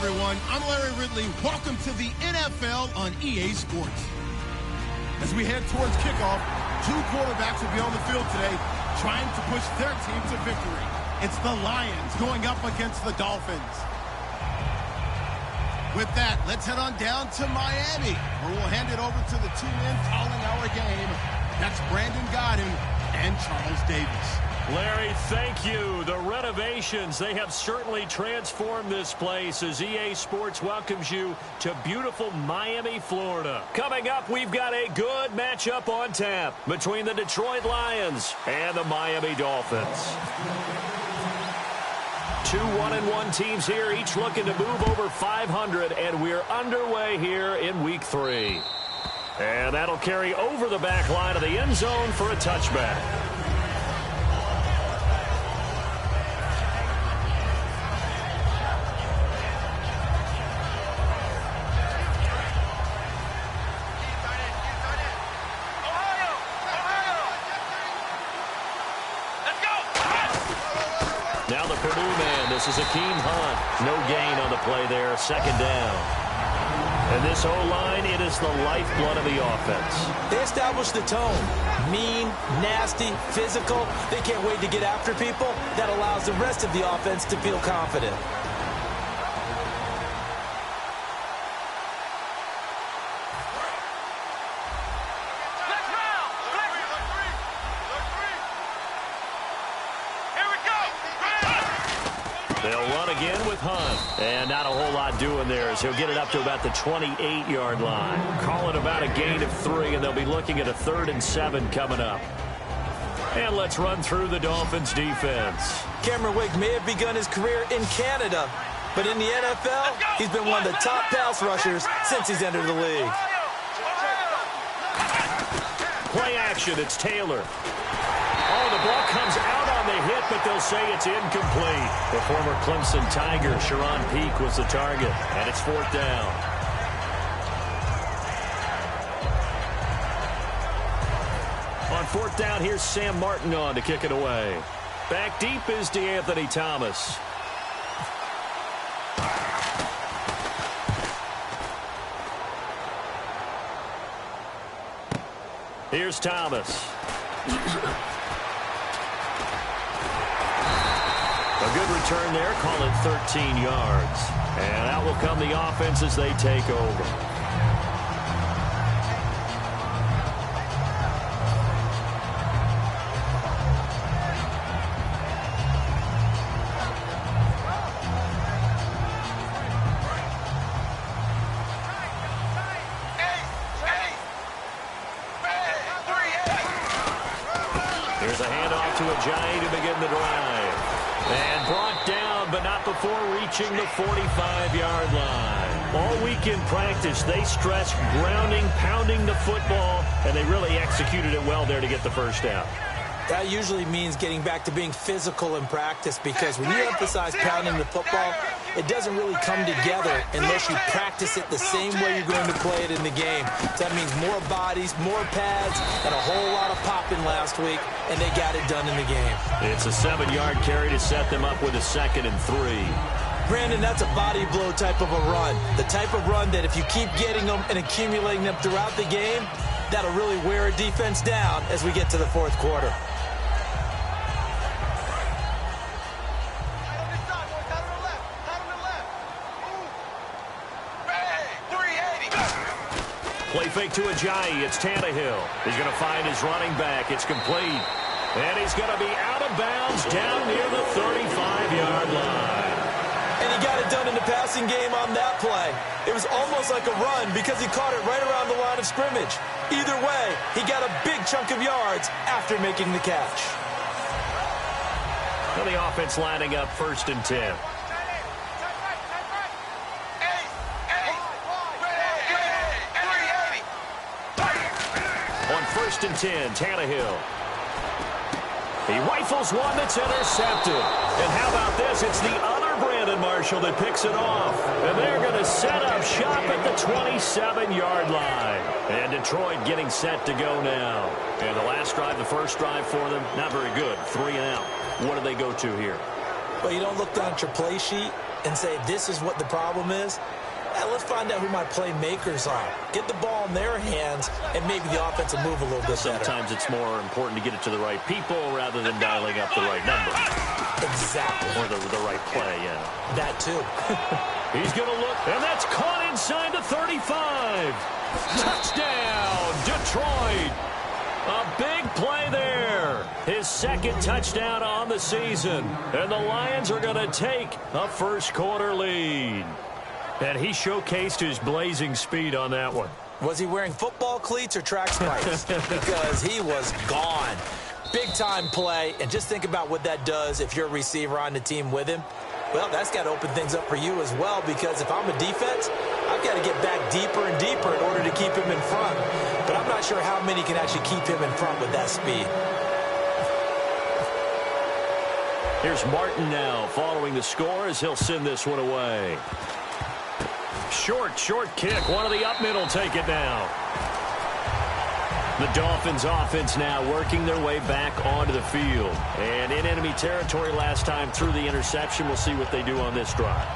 everyone. I'm Larry Ridley. Welcome to the NFL on EA Sports. As we head towards kickoff, two quarterbacks will be on the field today trying to push their team to victory. It's the Lions going up against the Dolphins. With that, let's head on down to Miami, where we'll hand it over to the two men calling our game. That's Brandon Godden and Charles Davis. Larry, thank you. The renovations, they have certainly transformed this place as EA Sports welcomes you to beautiful Miami, Florida. Coming up, we've got a good matchup on tap between the Detroit Lions and the Miami Dolphins. Two 1-1 teams here, each looking to move over 500, and we're underway here in Week 3. And that'll carry over the back line of the end zone for a touchback. Now the Purdue man, this is Akeem Hunt. No gain on the play there, second down. And this O-line, it is the lifeblood of the offense. They established the tone. Mean, nasty, physical. They can't wait to get after people. That allows the rest of the offense to feel confident. They'll run again with Hunt. And not a whole lot doing there as he'll get it up to about the 28-yard line. Call it about a gain of 3, and they'll be looking at a 3rd and 7 coming up. And let's run through the Dolphins' defense. Cameron Wake may have begun his career in Canada, but in the NFL, he's been one of the top pass rushers since he's entered the league. Play action, it's Taylor. Oh, the ball comes out on the hit, but they'll say it's incomplete. The former Clemson Tiger, Sharon Peak, was the target, and it's 4th down. On 4th down, here's Sam Martin on to kick it away. Back deep is DeAnthony Thomas. Here's Thomas. A good return there, call it 13 yards. And out will come the offense as they take over. Here's a handoff to Ajayi to begin the drive. And brought down, but not before reaching the 45-yard line. All week in practice, they stressed grounding, pounding the football, and they really executed it well there to get the first down. That usually means getting back to being physical in practice, because when you emphasize pounding the football, it doesn't really come together unless you practice it the same way you're going to play it in the game. So that means more bodies, more pads, and a whole lot of popping last week, and they got it done in the game. It's a 7-yard carry to set them up with a 2nd and 3. Brandon, that's a body blow type of a run. The type of run that if you keep getting them and accumulating them throughout the game, that'll really wear a defense down as we get to the 4th quarter. Play fake to Ajayi. It's Tannehill. He's going to find his running back. It's complete. And he's going to be out of bounds down near the 35-yard line. And he got it done in the passing game on that play. It was almost like a run because he caught it right around the line of scrimmage. Either way, he got a big chunk of yards after making the catch. And the offense lining up 1st and 10. On 1st and 10, Tannehill. He rifles one that's intercepted. And how about this? It's the other Brandon Marshall that picks it off. And they're going to set up shop at the 27-yard line. And Detroit getting set to go now. And the last drive, the first drive for them, not very good. 3 and out. What do they go to here? Well, you don't look down at your play sheet. and say, this is what the problem is? Let's find out who my playmakers are. Get the ball in their hands, and maybe the offense will move a little bit better. Sometimes it's more important to get it to the right people rather than dialing up the right number. Exactly. Or the right play, yeah. That too. He's going to look, and that's caught inside the 35. Touchdown, Detroit. A big play there. His second touchdown on the season. And the Lions are going to take a first-quarter lead. And he showcased his blazing speed on that one. Was he wearing football cleats or track spikes? Because he was gone. Big-time play. And just think about what that does if you're a receiver on the team with him. Well, that's got to open things up for you as well, because if I'm a defense, I've got to get back deeper and deeper in order to keep him in front. But I'm not sure how many can actually keep him in front with that speed. Here's Martin now following the score as he'll send this one away. Short kick. One of the up middle take it now. The Dolphins offense now working their way back onto the field. And in enemy territory last time through the interception. We'll see what they do on this drive.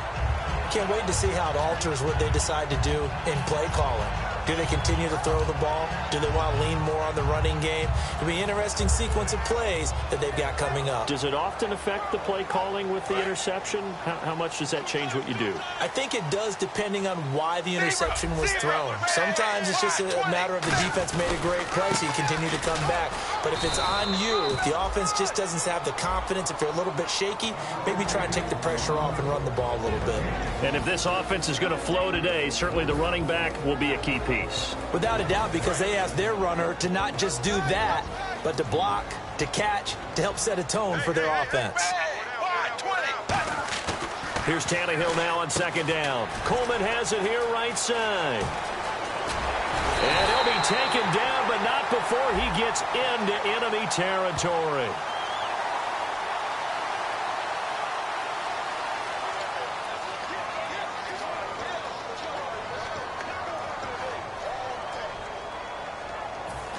Can't wait to see how it alters what they decide to do in play calling. Do they continue to throw the ball? Do they want to lean more on the running game? It'll be an interesting sequence of plays that they've got coming up. Does it often affect the play calling with the interception? How much does that change what you do? I think it does, depending on why the interception was thrown. Sometimes it's just a matter of the defense made a great play, so you continue to come back. But if it's on you, if the offense just doesn't have the confidence, if they're a little bit shaky, maybe try and take the pressure off and run the ball a little bit. And if this offense is going to flow today, certainly the running back will be a key piece. Without a doubt, because they asked their runner to not just do that, but to block, to catch, to help set a tone for their offense. Here's Tannehill now on second down. Coleman has it here right side. And he'll be taken down, but not before he gets into enemy territory.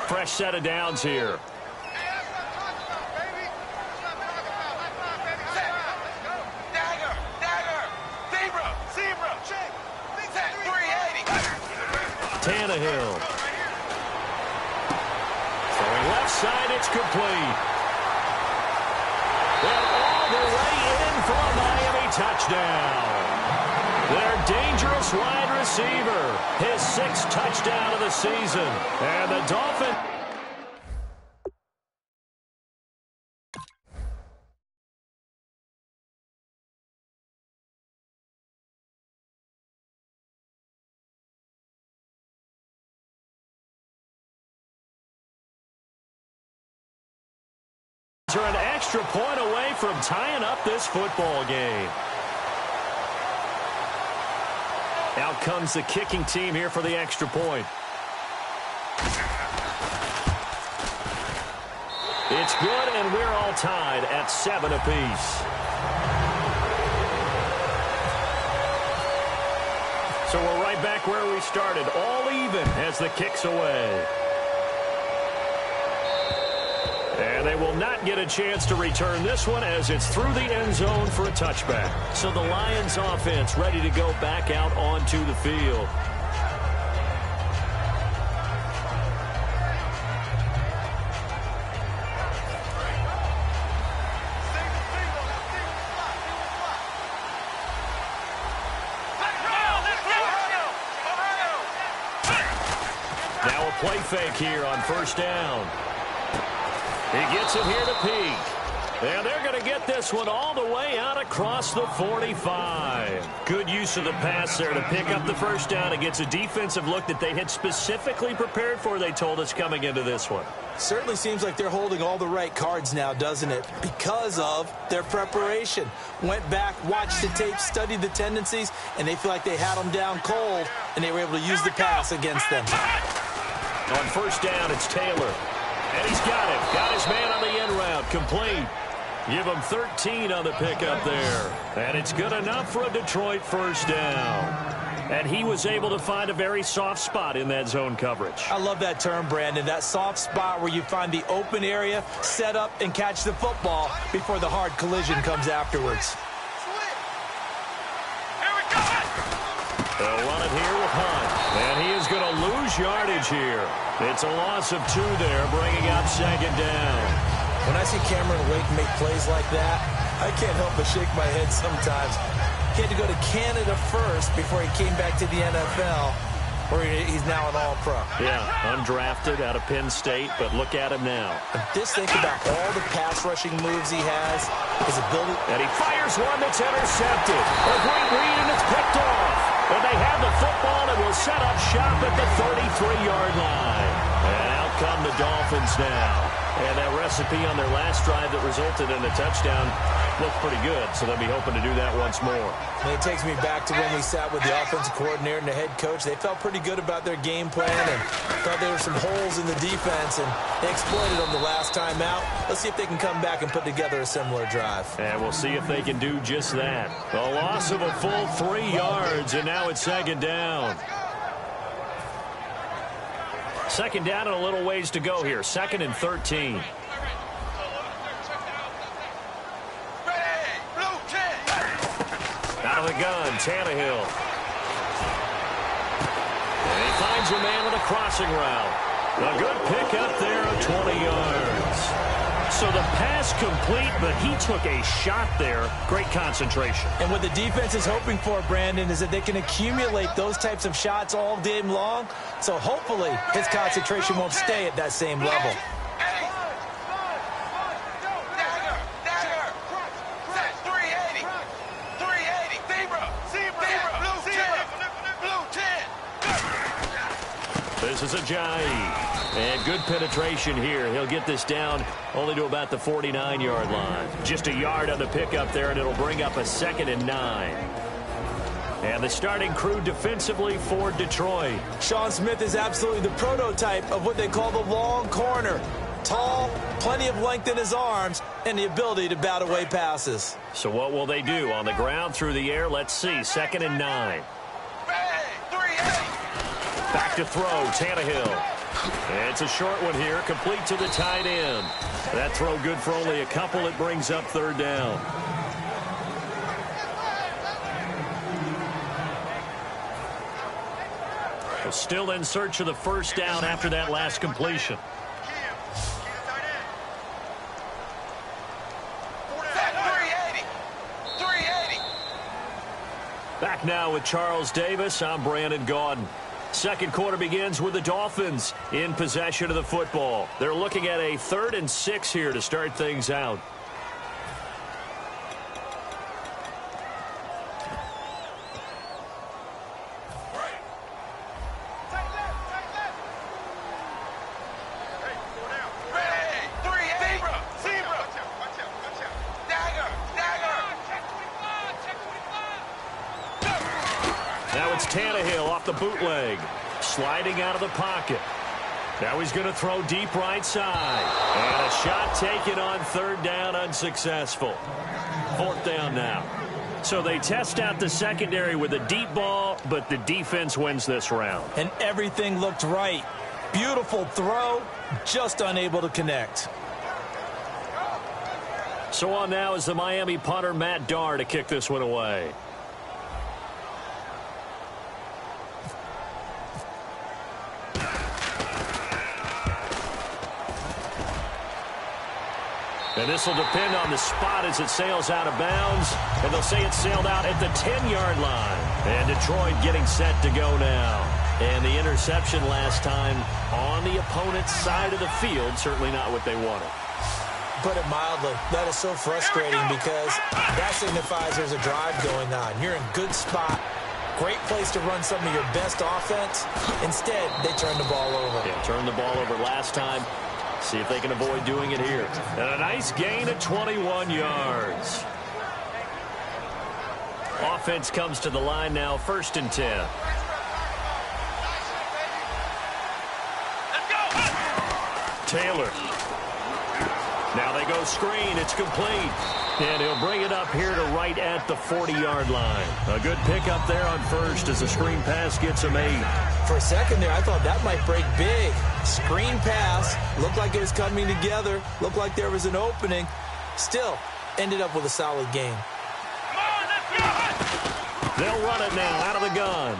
Fresh set of downs here. Tannehill. Throwing left side, it's complete. And all the way in for a Miami touchdown. Their dangerous wide receiver, his 6th touchdown of the season. And the Dolphins. Are an extra point away from tying up this football game. Out comes the kicking team here for the extra point. It's good, and we're all tied at 7 apiece. So we're right back where we started, all even as the kick's away. And they will not get a chance to return this one as it's through the end zone for a touchback. So the Lions offense ready to go back out onto the field. Now a play fake here on first down. He gets it here to Peak. And they're going to get this one all the way out across the 45. Good use of the pass there to pick up the first down. It gets a defensive look that they had specifically prepared for, they told us, coming into this one. Certainly seems like they're holding all the right cards now, doesn't it? Because of their preparation. Went back, watched the tape, studied the tendencies, and they feel like they had them down cold, and they were able to use the pass against them. On first down, it's Taylor. And he's got him. Got his man on the end route. Complete. Give him 13 on the pickup there. And it's good enough for a Detroit first down. And he was able to find a very soft spot in that zone coverage. I love that term, Brandon. That soft spot where you find the open area, set up, and catch the football before the hard collision comes afterwards. They'll run it here with Hunt. And he is going to lose yardage here. It's a loss of 2 there, bringing up second down. When I see Cameron Wake make plays like that, I can't help but shake my head sometimes. He had to go to Canada first before he came back to the NFL, where he's now an all-pro. Yeah, undrafted out of Penn State, but look at him now. And just think about all the pass-rushing moves he has, his ability. And he fires one that's intercepted. A great read, and it's picked off. And they have the football and will set up shop at the 33-yard line. And out come the Dolphins now. And that recipe on their last drive that resulted in a touchdown looked pretty good, so they'll be hoping to do that once more. And it takes me back to when we sat with the offensive coordinator and the head coach. They felt pretty good about their game plan and thought there were some holes in the defense, and they exploited them the last time out. Let's see if they can come back and put together a similar drive. And we'll see if they can do just that. A loss of a full 3 yards, and now it's second down. Second down and a little ways to go here. 2nd and 13. Out of the gun, Tannehill. And he finds a man with a crossing route. A good pick up there of 20 yards. So the pass complete, but he took a shot there. Great concentration. And what the defense is hoping for, Brandon, is that they can accumulate those types of shots all game long. So hopefully his concentration won't stay at that same level. This is Ajayi. And good penetration here. He'll get this down only to about the 49-yard line. Just a yard on the pickup there, and it'll bring up a 2nd and 9. And the starting crew defensively for Detroit. Sean Smith is absolutely the prototype of what they call the long corner. Tall, plenty of length in his arms, and the ability to bat away passes. So what will they do? On the ground, through the air, let's see. 2nd and 9. Back to throw, Tannehill. It's a short one here, complete to the tight end. That throw good for only a couple. It brings up 3rd down. Still in search of the 1st down after that last completion. Back now with Charles Davis. I'm Brandon Gaudin. Second quarter begins with the Dolphins in possession of the football. They're looking at a 3rd and 6 here to start things out. Now it's Tannehill off the bootleg, sliding out of the pocket. Now he's going to throw deep right side. And a shot taken on 3rd down, unsuccessful. 4th down now. So they test out the secondary with a deep ball, but the defense wins this round. And everything looked right. Beautiful throw, just unable to connect. So on now is the Miami punter, Matt Darr, to kick this one away. And this will depend on the spot as it sails out of bounds. And they'll say it sailed out at the 10-yard line. And Detroit getting set to go now. And the interception last time on the opponent's side of the field, certainly not what they wanted. Put it mildly, that is so frustrating because that signifies there's a drive going on. You're in good spot. Great place to run some of your best offense. Instead, they turn the ball over. Yeah, turned the ball over last time. See if they can avoid doing it here. And a nice gain of 21 yards. Offense comes to the line now, 1st and 10. Taylor. Now they go screen. It's complete. And he'll bring it up here to right at the 40-yard line. A good pickup there on 1st as the screen pass gets him 8. For a second there, I thought that might break big. Screen pass. Looked like it was coming together. Looked like there was an opening. Still, ended up with a solid game. They'll run it now out of the gun.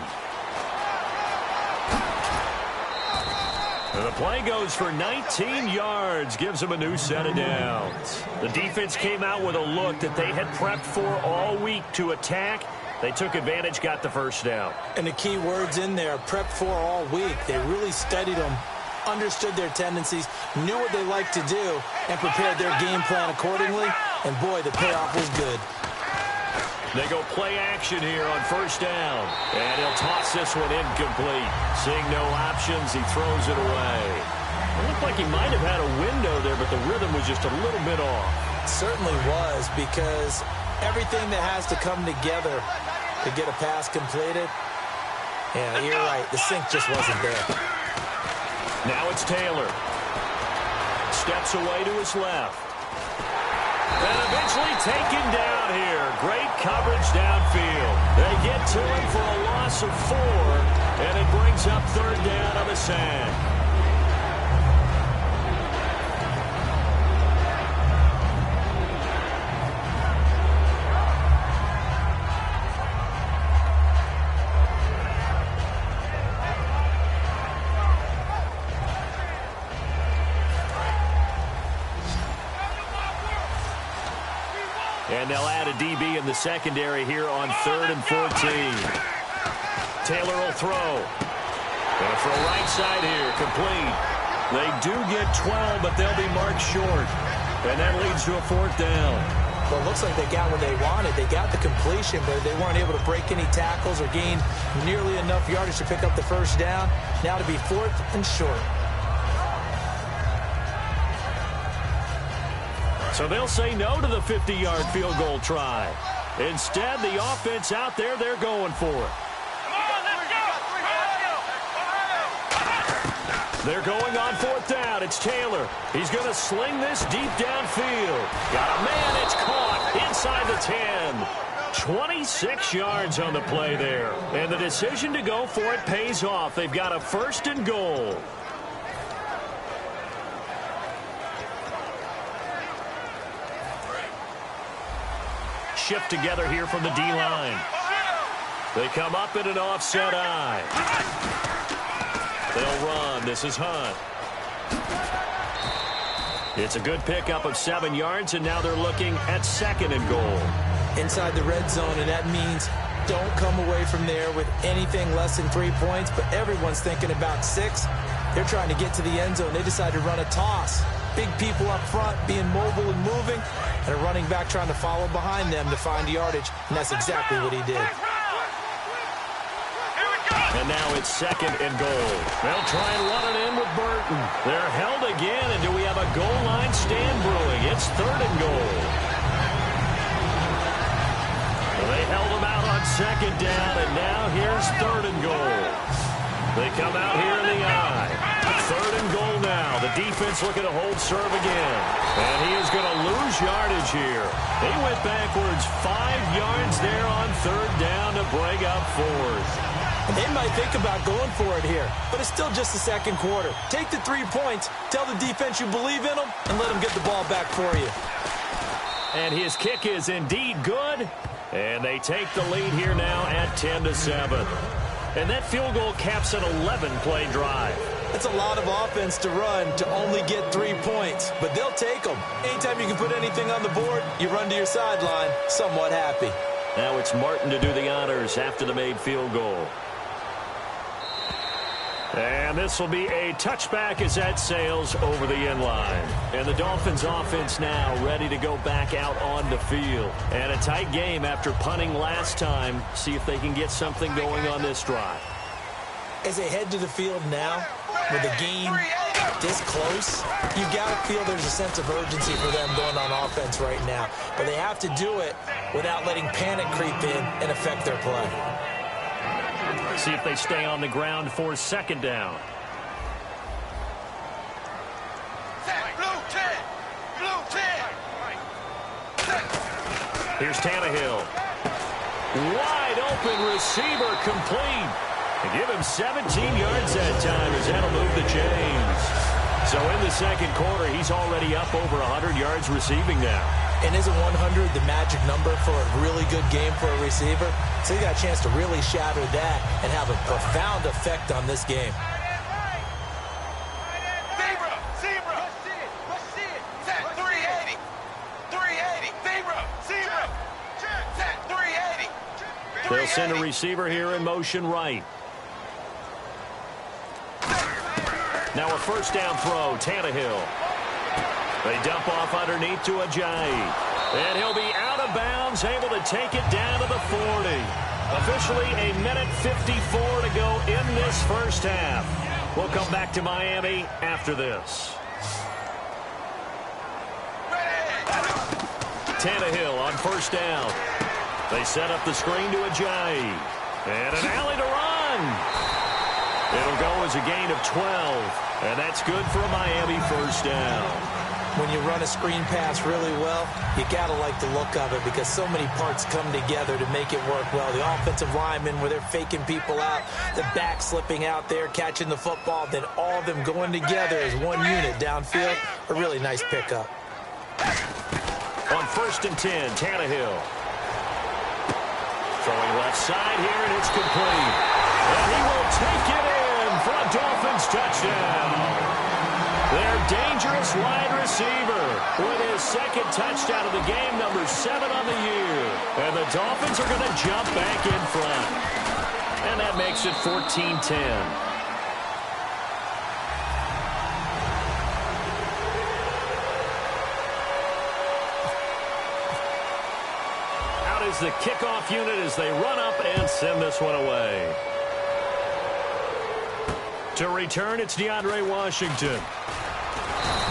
And the play goes for 19 yards, gives them a new set of downs. The defense came out with a look that they had prepped for all week to attack. They took advantage, got the first down. And the key words in there, prepped for all week. They really studied them, understood their tendencies, knew what they liked to do, and prepared their game plan accordingly. And, boy, the payoff was good. They go play action here on first down. And he'll toss this one incomplete. Seeing no options, he throws it away. It looked like he might have had a window there, but the rhythm was just a little bit off. It certainly was, because everything that has to come together to get a pass completed, yeah, you're right, the sync just wasn't there. Now it's Taylor. Steps away to his left. And eventually taken down here. Great coverage downfield. They get to him for a loss of 4, and it brings up third down on the sack. And they'll add a DB in the secondary here on 3rd and 14. Taylor will throw. Going to throw right side here, complete. They do get 12, but they'll be marked short. And that leads to a 4th down. Well, it looks like they got what they wanted. They got the completion, but they weren't able to break any tackles or gain nearly enough yardage to pick up the first down. Now to be 4th and short. So they'll say no to the 50-yard field goal try. Instead, the offense out there, they're going for it. They're going on 4th down. It's Taylor. He's going to sling this deep downfield. Got a man. It's caught inside the 10. 26 yards on the play there. And the decision to go for it pays off. They've got a 1st and goal. Shift together here from the D-line. They come up in an offset eye. They'll run. This is Hunt. It's a good pickup of 7 yards, and now they're looking at 2nd and goal. Inside the red zone, and that means don't come away from there with anything less than 3 points, but everyone's thinking about 6. They're trying to get to the end zone. They decide to run a toss. Big people up front being mobile and moving, and a running back trying to follow behind them to find yardage, and that's exactly what he did. And now it's 2nd and goal. They'll try and run it in with Burton. They're held again, and do we have a goal line stand brewing? It's 3rd and goal. They held him out on 2nd down, and now here's 3rd and goal. They come out here in the eye. 3rd and goal now. The defense looking to hold serve again. And he is going to lose yardage here. He went backwards 5 yards there on 3rd down to break up 4th. They might think about going for it here, but it's still just the 2nd quarter. Take the 3 points, tell the defense you believe in them, and let them get the ball back for you. And his kick is indeed good. And they take the lead here now at 10-7. And that field goal caps an 11-play drive. That's a lot of offense to run to only get 3 points, but they'll take them. Anytime you can put anything on the board, you run to your sideline somewhat happy. Now it's Martin to do the honors after the made field goal. And this will be a touchback as that sails over the end line. And the Dolphins offense now ready to go back out on the field. And a tight game after punting last time. See if they can get something going on this drive. As they head to the field now, with the game this close, you got to feel there's a sense of urgency for them going on offense right now. But they have to do it without letting panic creep in and affect their play. See if they stay on the ground for 2nd down. Here's Tannehill. Wide open receiver complete. And give him 17 yards that time as that'll move the chains. So in the 2nd quarter, he's already up over 100 yards receiving now. And isn't 100 the magic number for a really good game for a receiver? So you got a chance to really shatter that and have a profound effect on this game. They'll send a receiver here in motion right. Now a first down throw, Tannehill. They dump off underneath to Ajayi. And he'll be out of bounds, able to take it down to the 40. Officially a minute 54 to go in this first half. We'll come back to Miami after this. Tannehill on first down. They set up the screen to Ajayi. And an alley to run. It'll go as a gain of 12. And that's good for a Miami first down. When you run a screen pass really well, you got to like the look of it because so many parts come together to make it work well. The offensive linemen, where they're faking people out, the back slipping out there, catching the football, then all of them going together as one unit downfield. A really nice pickup. On 1st and 10, Tannehill. Throwing left side here, and it's complete. And he will take it in for a Dolphins touchdown. Their dangerous wide receiver with his second touchdown of the game, number 7 on the year. And the Dolphins are going to jump back in front. And that makes it 14-10. Out is the kickoff unit as they run up and send this one away. To return, it's DeAndre Washington.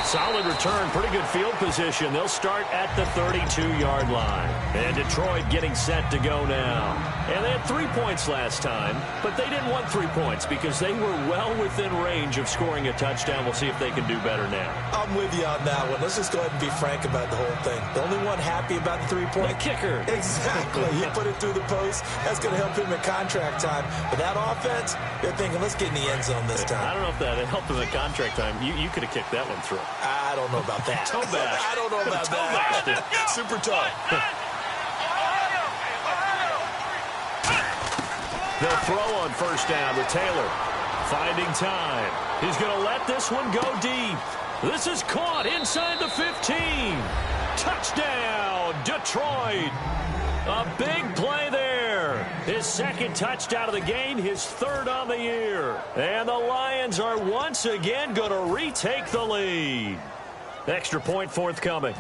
Solid return, pretty good field position. They'll start at the 32-yard line. And Detroit getting set to go now. And they had 3 points last time, but they didn't want 3 points because they were well within range of scoring a touchdown. We'll see if they can do better now. I'm with you on that one. Let's just go ahead and be frank about the whole thing. The only one happy about the 3-point? The kicker. Exactly. He put it through the post. That's going to help him at contract time. But that offense, they're thinking, let's get in the end zone this time. I don't know if that helped him at contract time. You could have kicked that one through. I don't know about that. Toe bash. I don't know about that. Super tough. They'll throw on first down with Taylor. Finding time. He's going to let this one go deep. This is caught inside the 15. Touchdown, Detroit. A big play there. His second touchdown of the game, his 3rd on the year. And the Lions are once again going to retake the lead. Extra point forthcoming.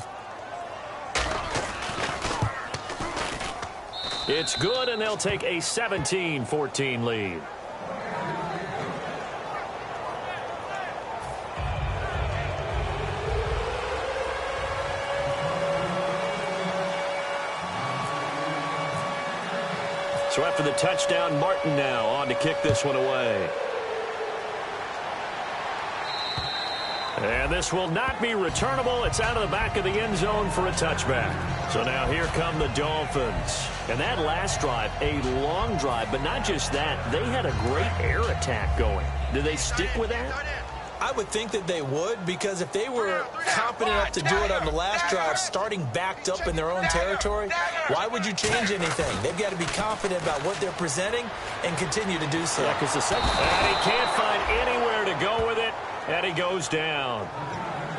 It's good, and they'll take a 17-14 lead. So after the touchdown, Martin now on to kick this one away. And this will not be returnable. It's out of the back of the end zone for a touchback. So now here come the Dolphins. And that last drive, a long drive, but not just that. They had a great air attack going. Do they stick with that? I would think that they would, because if they were competent enough to do it on the last drive, starting backed up in their own territory, why would you change anything? They've got to be confident about what they're presenting and continue to do so. Yeah, because the second, and he can't find anywhere to go with it, and he goes down.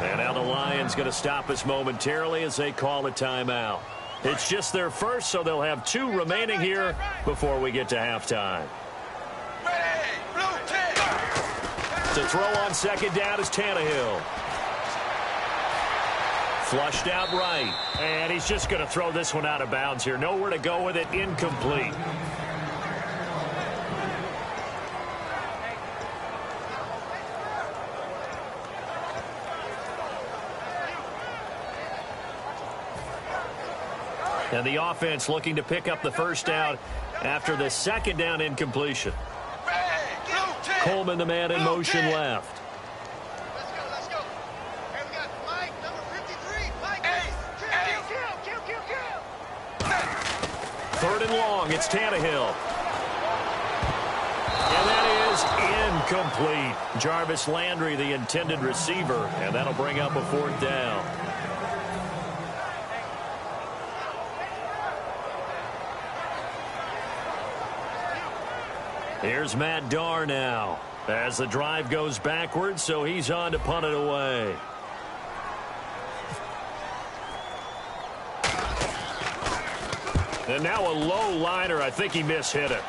And now the Lions going to stop us momentarily as they call a timeout. It's just their first, so they'll have 2 remaining here before we get to halftime. To throw on second down is Tannehill. Flushed out right. And he's just going to throw this one out of bounds here. Nowhere to go with it. Incomplete. And the offense looking to pick up the first down after the second down incompletion. Coleman, the man in motion left. Let's go. Hey, we got Mike, number 53. Mike, Third and long, it's Tannehill. And that is incomplete. Jarvis Landry, the intended receiver, and that'll bring up a 4th down. Here's Matt Darr now as the drive goes backwards, so he's on to punt it away. And now a low liner. I think he mishit it.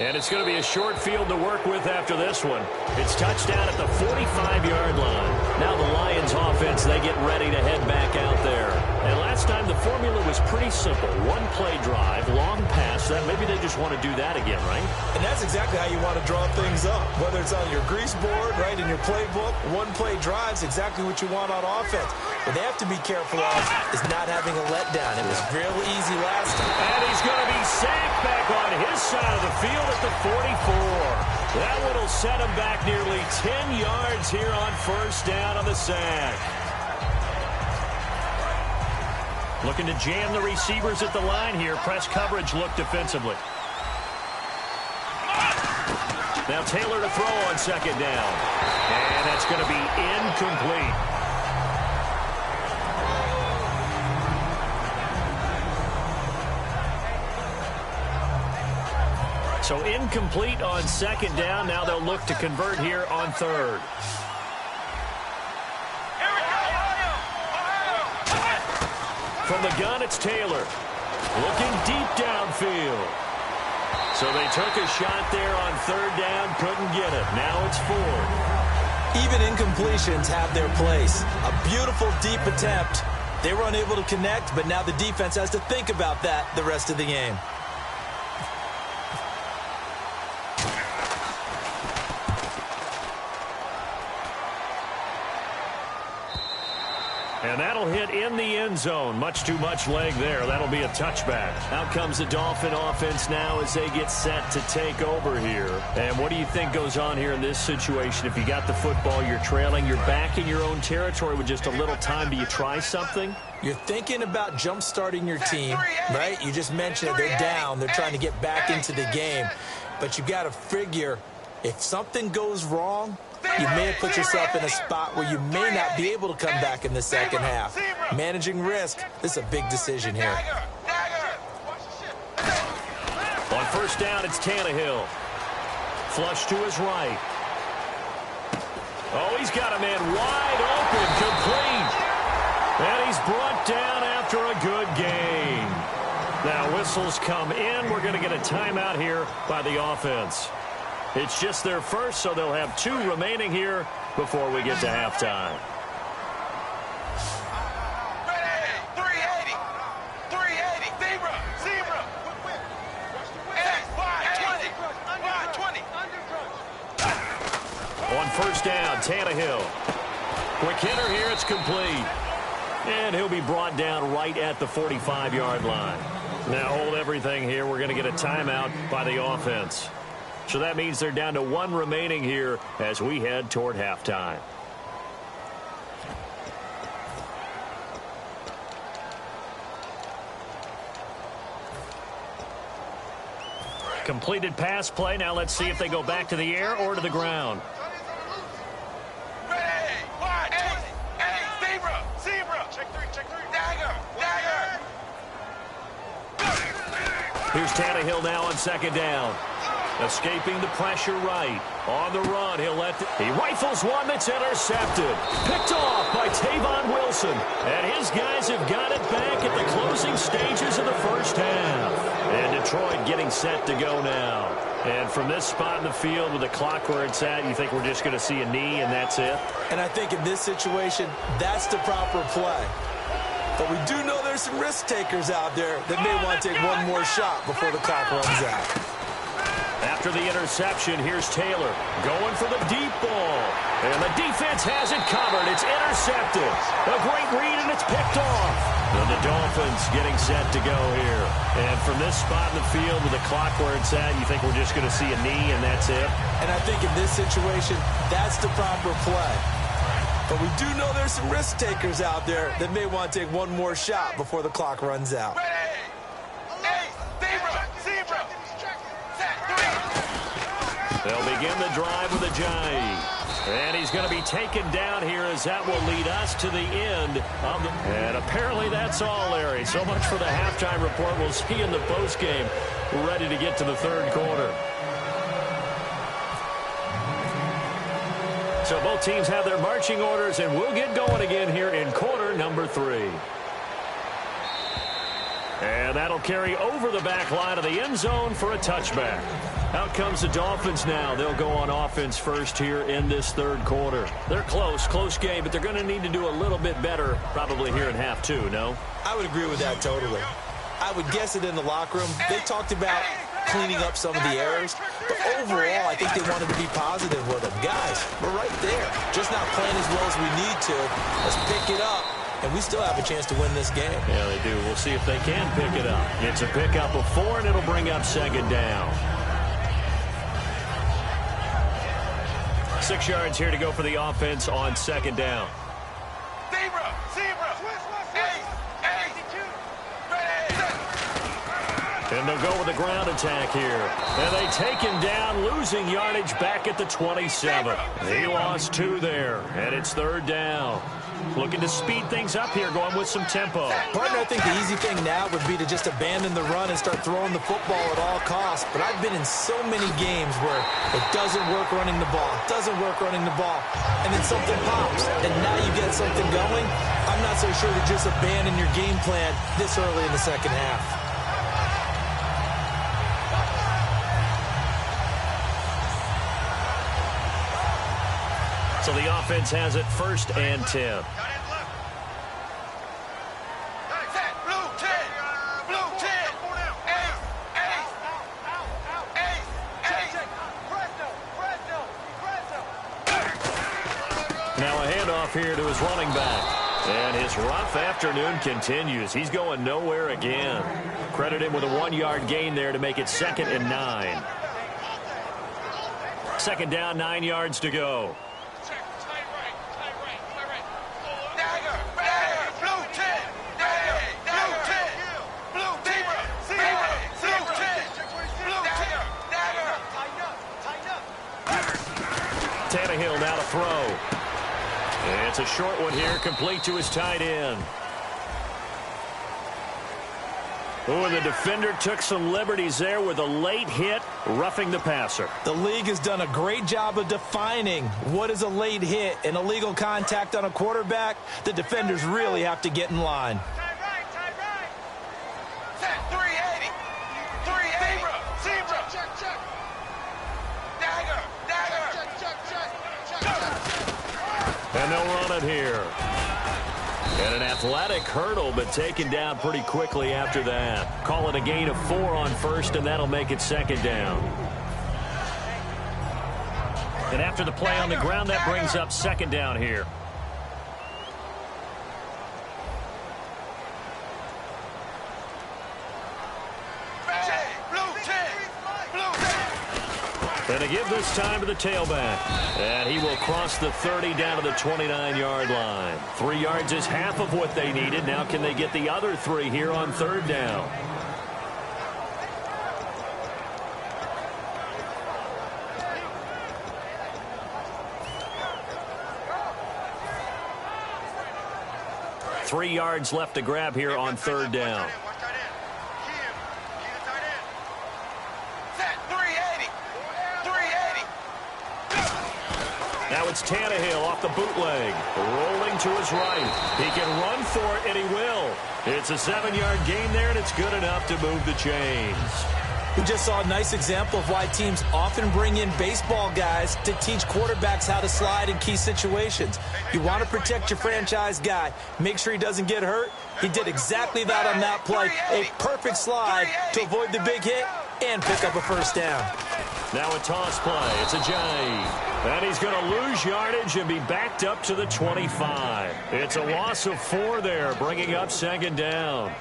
And it's going to be a short field to work with after this one. It's touchdown at the 45-yard line. Now the Lions offense, they get ready to head back out there. And last time the formula was pretty simple. One play drive, long pass. That maybe they just want to do that again, right? And that's exactly how you want to draw things up. Whether it's on your grease board, right, in your playbook, one play drive's exactly what you want on offense. What they have to be careful of is not having a letdown. It was real easy last time. And he's going to be sacked back on his side of the field at the 44. That one will set him back nearly 10 yards here on first down on the sack. Looking to jam the receivers at the line here. Press coverage look defensively. Now Taylor to throw on second down. And that's going to be incomplete. So incomplete on second down. Now they'll look to convert here on third. From the gun, it's Taylor. Looking deep downfield. So they took a shot there on third down. Couldn't get it. Now it's fourth. Even incompletions have their place. A beautiful deep attempt. They were unable to connect, but now the defense has to think about that the rest of the game. And that'll hit in the end zone. Much too much leg there. That'll be a touchback. Out comes the Dolphin offense now as they get set to take over here. And what do you think goes on here in this situation? If you got the football, you're trailing, you're back in your own territory with just a little time. Do you try something? You're thinking about jump-starting your team, right? You just mentioned it. They're down. They're trying to get back into the game. But you got to figure if something goes wrong, you may have put yourself in a spot where you may not be able to come back in the second half. Managing risk, this is a big decision here. On first down, it's Tannehill. Flush to his right. Oh, he's got a man wide open, complete. And he's brought down after a good gain. Now whistles come in. We're going to get a timeout here by the offense. It's just their first, so they'll have two remaining here before we get to halftime. Ready, 380, 380, zebra, hey, 520, 520. On first down, Tannehill. Quick hitter here, it's complete. And he'll be brought down right at the 45-yard line. Now hold everything here. We're going to get a timeout by the offense. So that means they're down to one remaining here as we head toward halftime. Completed pass play. Now let's see if they go back to the air or to the ground. Ready, wide, hey, zebra, check three, dagger. Here's Tannehill now on second down. Escaping the pressure right. On the run, he rifles one that's intercepted. Picked off by Tavon Wilson. And his guys have got it back at the closing stages of the first half. And Detroit getting set to go now. And from this spot in the field with the clock where it's at, you think we're just going to see a knee and that's it? And I think in this situation, that's the proper play. But we do know there's some risk takers out there that may want to take one more shot before the clock runs out. After the interception, here's Taylor going for the deep ball. And the defense has it covered. It's intercepted. A great read, and it's picked off. And the Dolphins getting set to go here. And from this spot in the field with the clock where it's at, you think we're just going to see a knee and that's it? And I think in this situation, that's the proper play. But we do know there's some risk takers out there that may want to take one more shot before the clock runs out. They'll begin the drive with a jive. And he's going to be taken down here as that will lead us to the end of the... And apparently that's all, Larry. So much for the halftime report. We'll see you in the postgame. We're ready to get to the third quarter. So both teams have their marching orders, and we'll get going again here in quarter number 3. And that'll carry over the back line of the end zone for a touchback. Out comes the Dolphins now. They'll go on offense first here in this third quarter. They're close game, but they're going to need to do a little bit better probably here in half 2, no? I would agree with that totally. I would guess it in the locker room. They talked about cleaning up some of the errors, but overall, I think they wanted to be positive with them. Guys, we're right there. Just not playing as well as we need to. Let's pick it up, and we still have a chance to win this game. Yeah, they do. We'll see if they can pick it up. It's a pickup of 4, and it'll bring up second down. 6 yards here to go for the offense on second down. Zebra! And they'll go with the ground attack here. And they take him down, losing yardage back at the 27. He lost 2 there, and it's third down. Looking to speed things up here, going with some tempo. Partner, I think the easy thing now would be to just abandon the run and start throwing the football at all costs. But I've been in so many games where it doesn't work running the ball, and then something pops, and now you get something going. I'm not so sure to just abandon your game plan this early in the second half. So the offense has it first and 10. Now a handoff here to his running back. And his rough afternoon continues. He's going nowhere again. Credit him with a 1-yard gain there to make it 2nd and 9. Second down, 9 yards to go. Tannehill now to throw. And it's a short one here, complete to his tight end. Oh, and the defender took some liberties there with a late hit, roughing the passer. The league has done a great job of defining what is a late hit and illegal contact on a quarterback. The defenders really have to get in line. And they'll run it here. And an athletic hurdle, but taken down pretty quickly after that. Call it a gain of 4 on first, and that'll make it second down. And after the play on the ground, that brings up second down here. And to give this time to the tailback. And he will cross the 30 down to the 29-yard line. 3 yards is half of what they needed. Now can they get the other 3 here on third down? Three yards left to grab here on third down. Now it's Tannehill off the bootleg, rolling to his right. He can run for it, and he will. It's a 7-yard gain there, and it's good enough to move the chains. We just saw a nice example of why teams often bring in baseball guys to teach quarterbacks how to slide in key situations. You want to protect your franchise guy. Make sure he doesn't get hurt. He did exactly that on that play. A perfect slide to avoid the big hit and pick up a first down. Now a toss play. It's a Jay. And he's going to lose yardage and be backed up to the 25. It's a loss of 4 there, bringing up second down.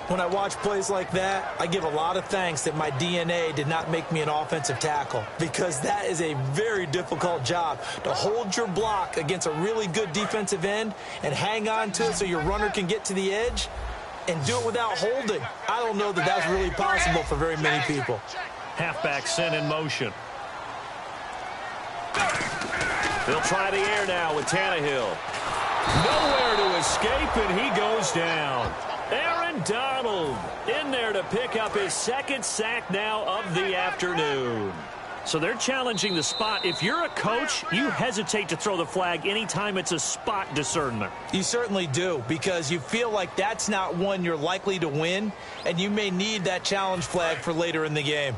When I watch plays like that, I give a lot of thanks that my DNA did not make me an offensive tackle, because that is a very difficult job, to hold your block against a really good defensive end and hang on to it so your runner can get to the edge and do it without holding. I don't know that that's really possible for very many people. Halfback sent in motion. They'll try the air now with Tannehill. Nowhere to escape, and he goes down. Aaron Donald in there to pick up his second sack now of the afternoon. So they're challenging the spot. If you're a coach, you hesitate to throw the flag anytime it's a spot discernment. You certainly do, because you feel like that's not one you're likely to win, and you may need that challenge flag for later in the game.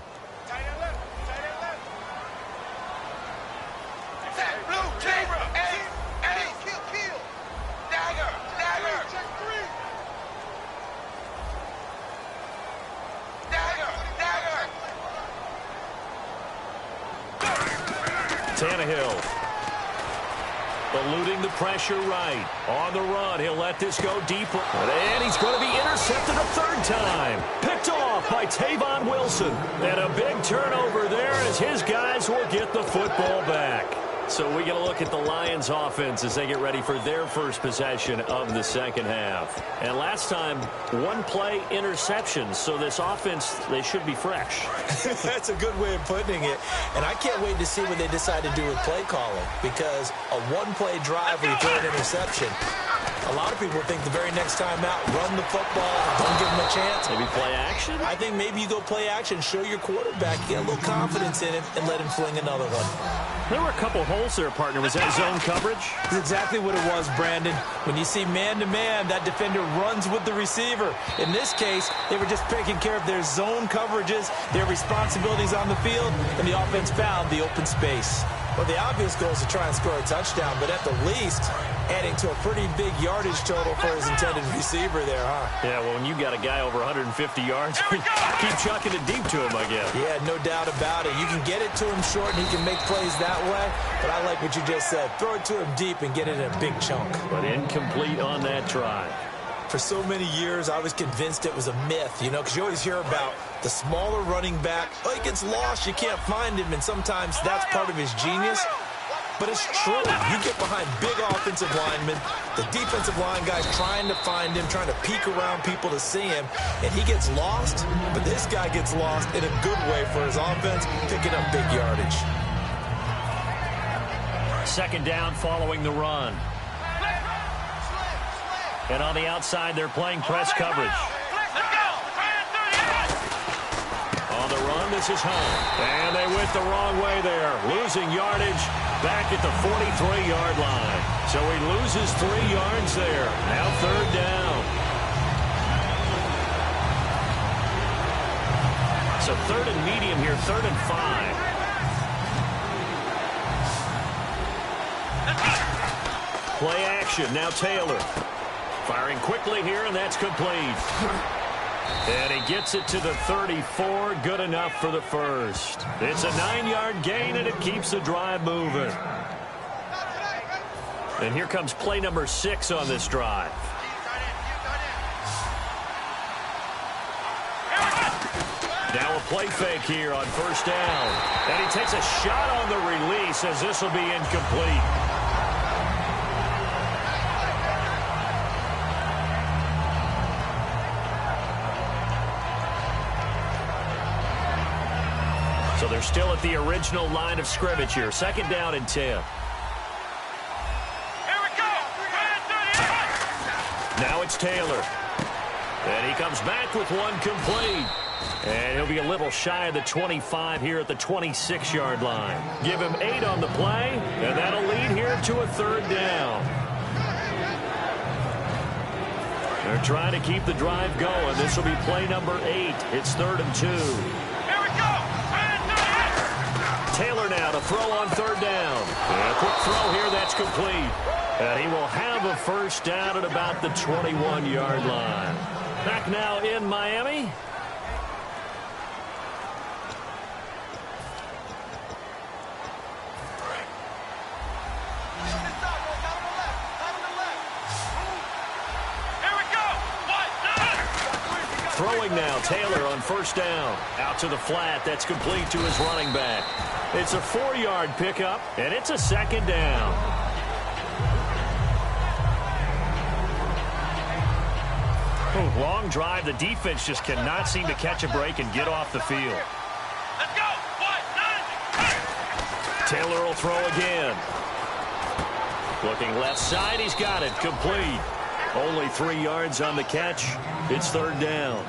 Tannehill eluding the pressure right. On the run, he'll let this go deeper. And he's going to be intercepted a third time. Picked off by Tavon Wilson. And a big turnover there as his guys will get the football back. So we get a look at the Lions offense as they get ready for their first possession of the second half. And last time, one play interception. So this offense, they should be fresh. That's a good way of putting it. And I can't wait to see what they decide to do with play calling, because a one-play drive where you throw an interception, a lot of people think the very next time out, run the football, don't give them a chance. Maybe play action? I think maybe you go play action, show your quarterback, get a little confidence in him, and let him fling another one. There were a couple holes there, partner. Was that zone coverage? That's exactly what it was, Brandon. When you see man-to-man, that defender runs with the receiver. In this case, they were just taking care of their zone coverages, their responsibilities on the field, and the offense found the open space. Well, the obvious goal is to try and score a touchdown, but at the least, adding to a pretty big yardage total for his intended receiver there, huh? Yeah, well, when you got a guy over 150 yards, keep chucking it deep to him, I guess. Yeah, no doubt about it. You can get it to him short, and he can make plays that way, but I like what you just said. Throw it to him deep and get it in a big chunk. But incomplete on that try. For so many years, I was convinced it was a myth, you know, because you always hear about the smaller running back. Oh, he gets lost, you can't find him, and sometimes that's part of his genius. But it's true. You get behind big offensive linemen, the defensive line guys trying to find him, trying to peek around people to see him, and he gets lost. But this guy gets lost in a good way for his offense, picking up big yardage. Second down following the run. And on the outside, they're playing press coverage. On the run, this is home. And they went the wrong way there, losing yardage back at the 43-yard line. So he loses 3 yards there. Now third down. So third and medium here, 3rd and 5. Play action, now Taylor. Firing quickly here, and that's complete. And he gets it to the 34. Good enough for the first. It's a 9-yard gain, and it keeps the drive moving. And here comes play number 6 on this drive. Now a play fake here on first down. And he takes a shot on the release as this will be incomplete. So they're still at the original line of scrimmage here. Second down and 10. Here we go. Now it's Taylor. And he comes back with one complete. And he'll be a little shy of the 25 here at the 26-yard line. Give him 8 on the play, and that'll lead here to a third down. They're trying to keep the drive going. This will be play number 8. It's 3rd and 2. Taylor now to throw on third down. And a quick throw here, that's complete. And he will have a first down at about the 21-yard line. Back now in Miami. Throwing now, Taylor on first down. Out to the flat, that's complete to his running back. It's a 4-yard pickup, and it's a second down. Long drive. The defense just cannot seem to catch a break and get off the field. Let's go. Taylor will throw again. Looking left side, he's got it. Complete. Only 3 yards on the catch. It's third down.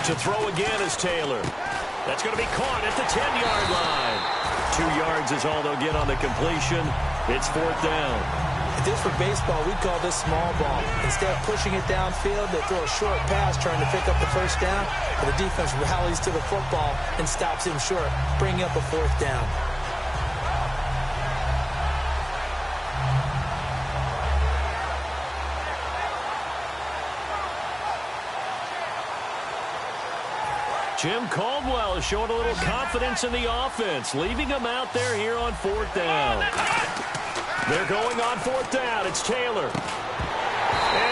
To throw again is Taylor. That's going to be caught at the 10-yard line. 2 yards is all they'll get on the completion. It's fourth down. If this were baseball, we'd call this small ball. Instead of pushing it downfield, they throw a short pass trying to pick up the first down, but the defense rallies to the football and stops him short, bringing up a fourth down. Jim Caldwell is showing a little confidence in the offense, leaving them out there here on fourth down. They're going on fourth down. It's Taylor. And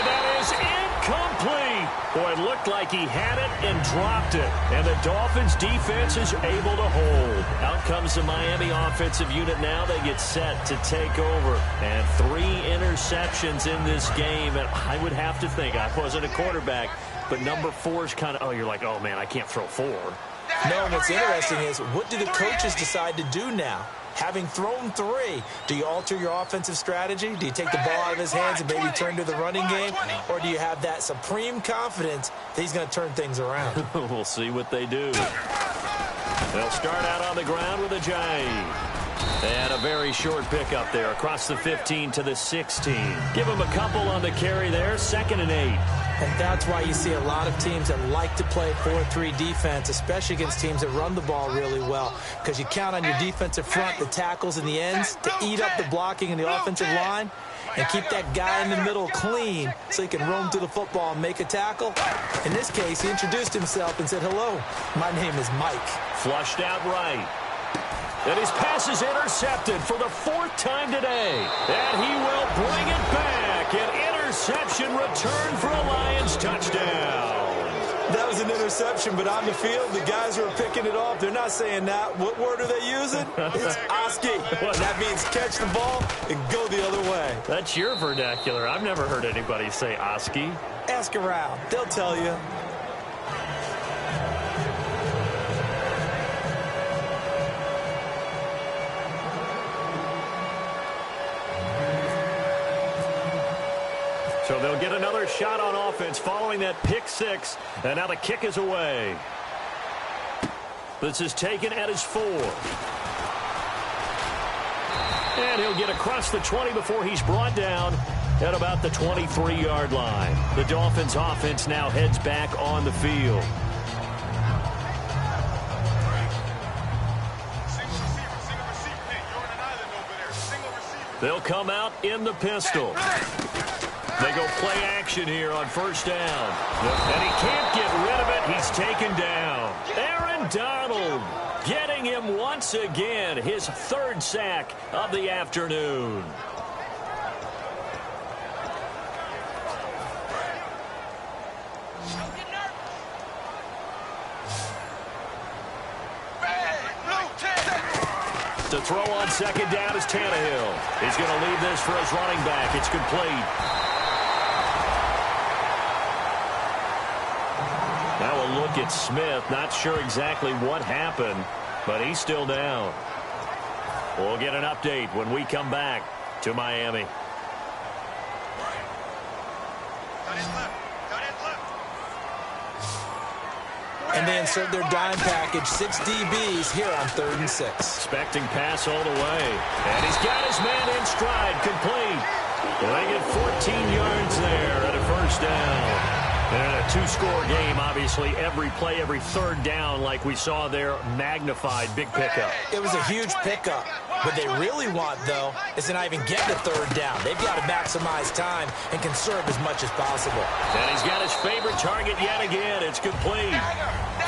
that is incomplete. Boy, it looked like he had it and dropped it. And the Dolphins defense is able to hold. Out comes the Miami offensive unit now. They get set to take over. And 3 interceptions in this game. And I would have to think, I wasn't a quarterback, but number 4 is kind of, oh, you're like, oh, man, I can't throw 4. No, and what's interesting is, what do the coaches decide to do now? Having thrown 3, do you alter your offensive strategy? Do you take the ball out of his hands and maybe turn to the running game? Or do you have that supreme confidence that he's going to turn things around? We'll see what they do. They'll start out on the ground with a Ajayi. And a very short pickup there across the 15 to the 16. Give him a couple on the carry there, 2nd and 8. And that's why you see a lot of teams that like to play 4-3 defense, especially against teams that run the ball really well, because you count on your defensive front, the tackles and the ends, to eat up the blocking in the offensive line and keep that guy in the middle clean so he can roam through the football and make a tackle. In this case, he introduced himself and said, hello, my name is Mike. Flushed out right. And his pass is intercepted for the 4th time today. And he will bring it back. An interception return for a Lions touchdown. That was an interception, but on the field, the guys who are picking it off, they're not saying that. What word are they using? It's Oski. That means catch the ball and go the other way. That's your vernacular. I've never heard anybody say Oski. Ask around. They'll tell you. So they'll get another shot on offense following that pick 6. And now the kick is away. This is taken at his 4. And he'll get across the 20 before he's brought down at about the 23-yard line. The Dolphins offense now heads back on the field. They'll come out in the pistol. They go play action here on first down. And he can't get rid of it. He's taken down. Aaron Donald getting him once again. His 3rd sack of the afternoon. To throw on 2nd down is Tannehill. He's going to leave this for his running back. It's complete. Now a look at Smith. Not sure exactly what happened, but he's still down. We'll get an update when we come back to Miami. And they insert their dime package, 6 DBs here on 3rd and 6. Expecting pass all the way. And he's got his man in stride, complete. They get 14 yards there at a first down. And a 2-score game, obviously, every play, every 3rd down, like we saw there, magnified, big pickup. It was a huge pickup. What they really want, though, is to not even get the 3rd down. They've got to maximize time and conserve as much as possible. And he's got his favorite target yet again. It's complete.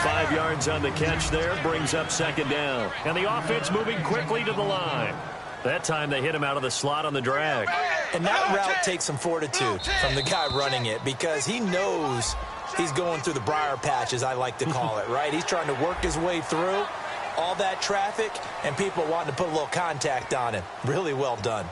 5 yards on the catch there, brings up 2nd down. And the offense moving quickly to the line. That time they hit him out of the slot on the drag. And that route takes some fortitude from the guy running it, because he knows he's going through the briar patch, as I like to call it, right? He's trying to work his way through all that traffic and people wanting to put a little contact on him. Really well done.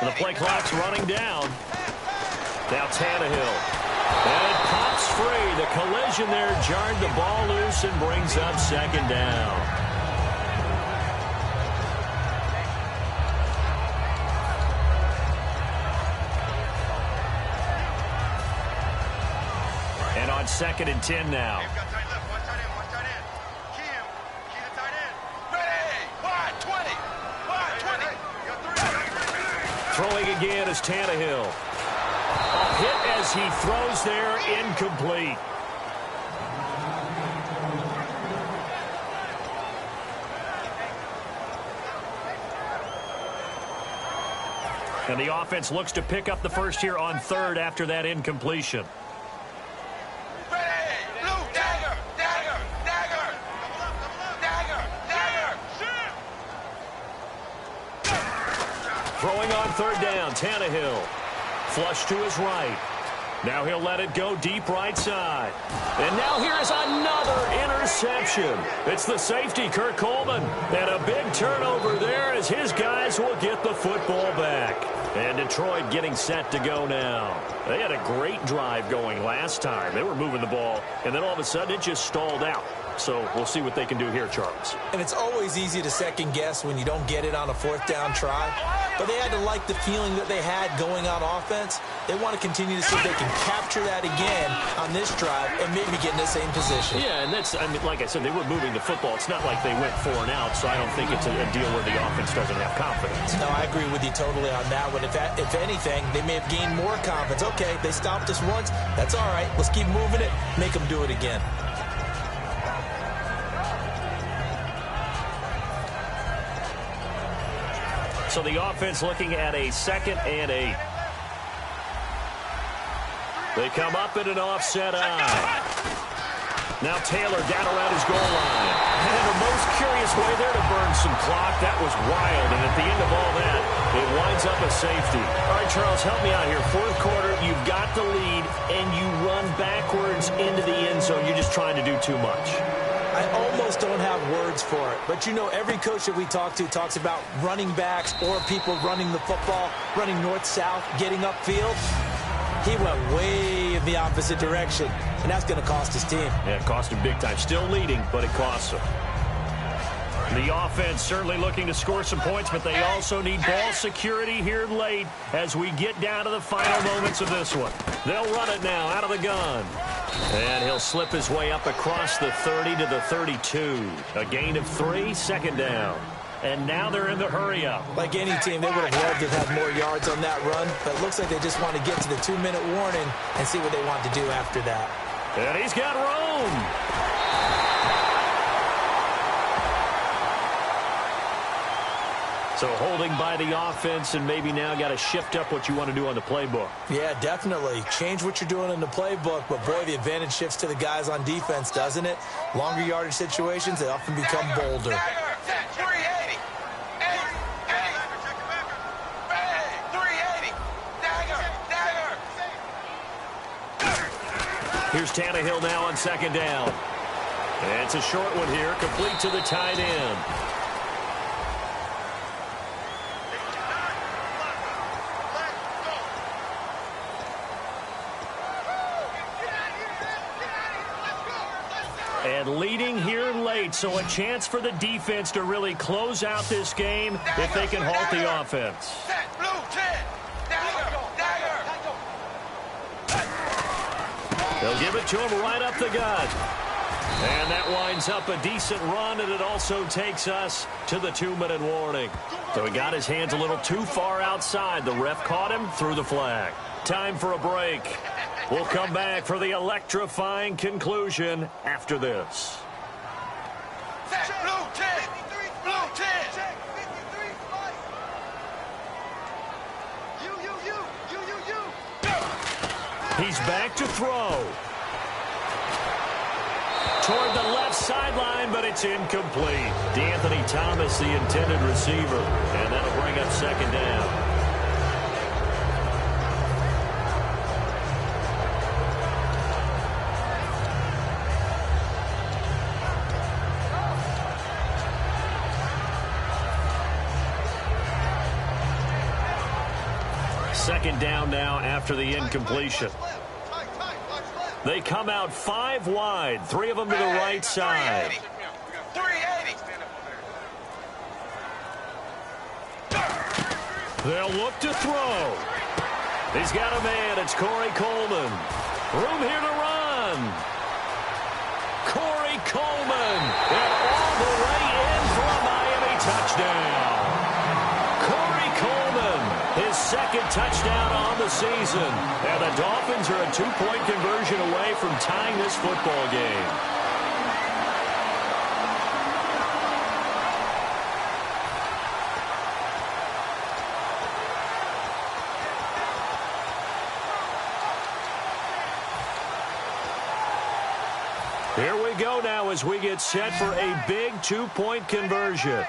And the play clock's running down. Now Tannehill. And it pops free. The collision there jarred the ball loose and brings up second down. And on 2nd and 10 now. Throwing again is Tannehill. A hit as he throws there, incomplete. And the offense looks to pick up the first here on 3rd after that incompletion. Throwing on 3rd down, Tannehill. Flush to his right. Now he'll let it go deep right side. And now here's another interception. It's the safety, Kurt Coleman. And a big turnover there as his guys will get the football back. And Detroit getting set to go now. They had a great drive going last time. They were moving the ball, and then all of a sudden it just stalled out. So we'll see what they can do here, Charles. And it's always easy to second guess when you don't get it on a 4th down try. But they had to like the feeling that they had going on offense. They want to continue to see if they can capture that again on this drive and maybe get in the same position. Yeah, and that's, I mean, like I said, they were moving the football. It's not like they went 4 and out, so I don't think it's a deal where the offense doesn't have confidence. No, I agree with you totally on that one. If anything, they may have gained more confidence. Okay, they stopped us once. That's all right. Let's keep moving it. Make them do it again. So the offense looking at a 2nd and 8. They come up in an offset eye. Now Taylor down around his goal line. And the most curious way there to burn some clock. That was wild. And at the end of all that, it winds up a safety. All right, Charles, help me out here. 4th quarter, you've got the lead, and you run backwards into the end zone. You're just trying to do too much. I almost don't have words for it. But, you know, every coach that we talk to talks about running backs or people running the football, running north-south, getting upfield. He went way in the opposite direction, and that's going to cost his team. Yeah, it cost him big time. Still leading, but it costs him. The offense certainly looking to score some points, but they also need ball security here late as we get down to the final moments of this one. They'll run it now out of the gun. And he'll slip his way up across the 30 to the 32. A gain of 3, 2nd down. And now they're in the hurry-up. Like any team, they would have loved to have had more yards on that run, but it looks like they just want to get to the 2-minute warning and see what they want to do after that. And he's got room. So holding by the offense, and maybe now got to shift up what you want to do on the playbook. Yeah, definitely. Change what you're doing in the playbook, but boy, the advantage shifts to the guys on defense, doesn't it? Longer yardage situations, they often become bolder. Here's Tannehill now on 2nd down. And it's a short one here, complete to the tight end. And leading here late, so a chance for the defense to really close out this game if they can halt the offense. They'll give it to him right up the gut. And that winds up a decent run, and it also takes us to the 2-minute warning. So he got his hands a little too far outside. The ref caught him, threw the flag. Time for a break. We'll come back for the electrifying conclusion after this. Blue 10! Blue 10! He's back to throw. Toward the left sideline, but it's incomplete. DeAnthony Thomas, the intended receiver, and that'll bring up 2nd down. Second down now after the incompletion. They come out 5 wide, 3 of them to the right side. 380. They'll look to throw. He's got a man. It's Corey Coleman. Room here to run. Corey Coleman. And all the way in for a Miami touchdown. Corey Coleman, his second touchdown on the season. And the Dolphins are a 2-point conversion away from tying this football game. Here we go now as we get set for a big 2-point conversion.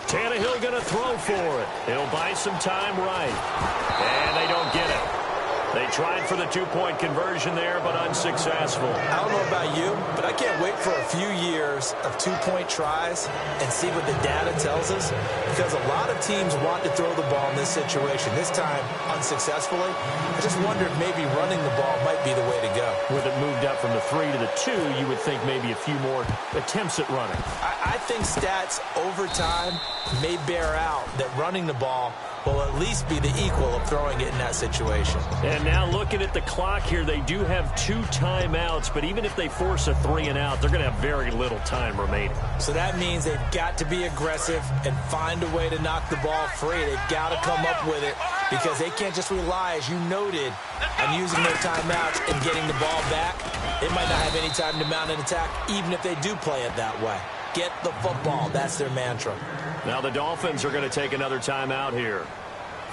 Tannehill going to throw for it. He'll buy some time right. And they don't get it. They tried for the 2-point conversion there, but unsuccessful. I don't know about you, but I can't wait for a few years of 2-point tries and see what the data tells us, because a lot of teams want to throw the ball in this situation. This time, unsuccessfully. I just wonder if maybe running the ball might be the way to go. With it moved up from the 3 to the 2, you would think maybe a few more attempts at running. I think stats over time may bear out that running the ball will at least be the equal of throwing it in that situation. And now looking at the clock here, they do have 2 timeouts, but even if they force a 3 and out, they're going to have very little time remaining. So that means they've got to be aggressive and find a way to knock the ball free. They've got to come up with it because they can't just rely, as you noted, on using their timeouts and getting the ball back. They might not have any time to mount an attack, even if they do play it that way. Get the football. That's their mantra. Now the Dolphins are going to take another timeout here.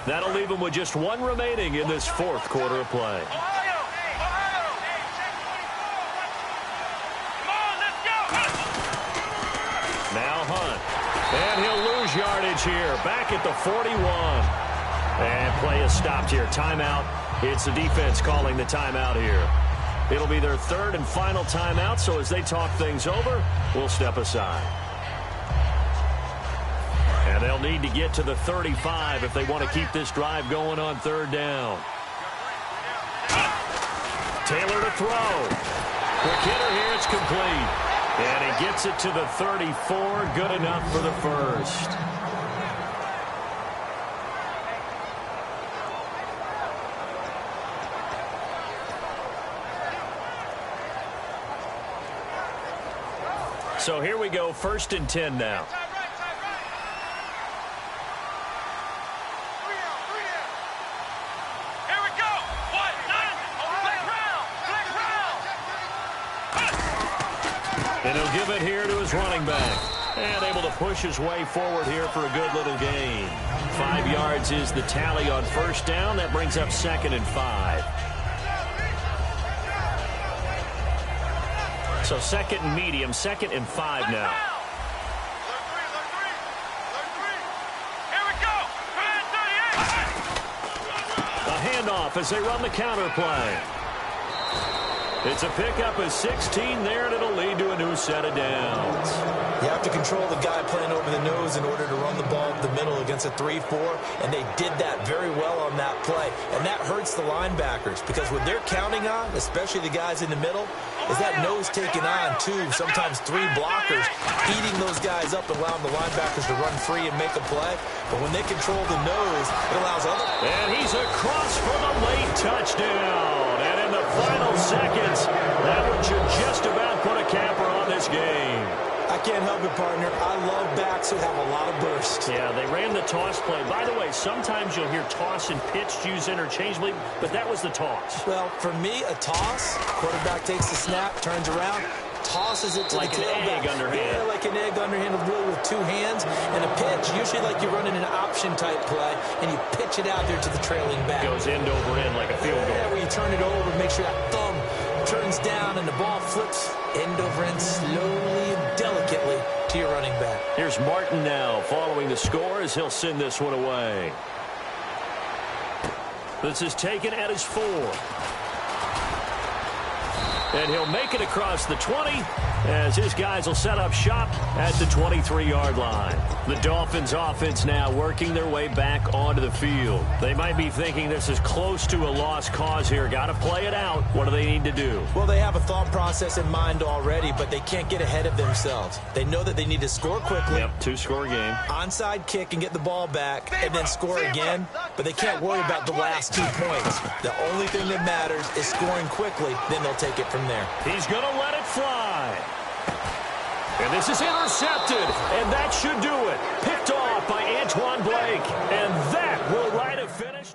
That'll leave them with just 1 remaining in this 4th quarter of play. Now Hunt. And he'll lose yardage here. Back at the 41. And play is stopped here. Timeout. It's the defense calling the timeout here. It'll be their 3rd and final timeout, so as they talk things over, we'll step aside. And they'll need to get to the 35 if they want to keep this drive going on 3rd down. Taylor to throw. Quick hitter here, it's complete. And he gets it to the 34, good enough for the first. So here we go, 1st and 10 now. And he'll give it here to his running back. And able to push his way forward here for a good little gain. 5 yards is the tally on 1st down. That brings up 2nd and 5. So 2nd and medium, 2nd and 5 now. A handoff as they run the counter play. It's a pickup of 16 there, and it'll lead to a new set of downs. You have to control the guy playing over the nose in order to run the ball up the middle against a 3-4, and they did that very well on that play. And that hurts the linebackers because what they're counting on, especially the guys in the middle, is that nose taking on 2, sometimes 3 blockers, eating those guys up and allowing the linebackers to run free and make a play. But when they control the nose, it allows other... And he's across for the late touchdown. And in the final seconds, that one should just about put a capper on this game. I can't help it, partner. I love backs who have a lot of burst. Yeah, they ran the toss play. By the way, sometimes you'll hear toss and pitch used interchangeably, but that was the toss. Well, for me, a toss, quarterback takes the snap, turns around, tosses it to like the tailback. Like an egg underhand. Yeah, like an egg underhand, really with 2 hands. And a pitch, usually like you're running an option-type play, and you pitch it out there to the trailing back. Goes end over end like a field goal. Yeah, where you turn it over, make sure that thumb turns down, and the ball flips end over end slowly and delicately to your running back. Here's Martin now following the score as he'll send this one away. This is taken at his 4. And he'll make it across the 20 as his guys will set up shop at the 23-yard line. The Dolphins offense now working their way back onto the field. They might be thinking this is close to a lost cause here. Got to play it out. What do they need to do? Well, they have a thought process in mind already, but they can't get ahead of themselves. They know that they need to score quickly. Yep, two-score game. Onside kick and get the ball back and then score again, but they can't worry about the last 2 points. The only thing that matters is scoring quickly, then they'll take it from there. He's going to let it fly. And this is intercepted, and that should do it. Picked off by Antoine Blake, and that will write a finish.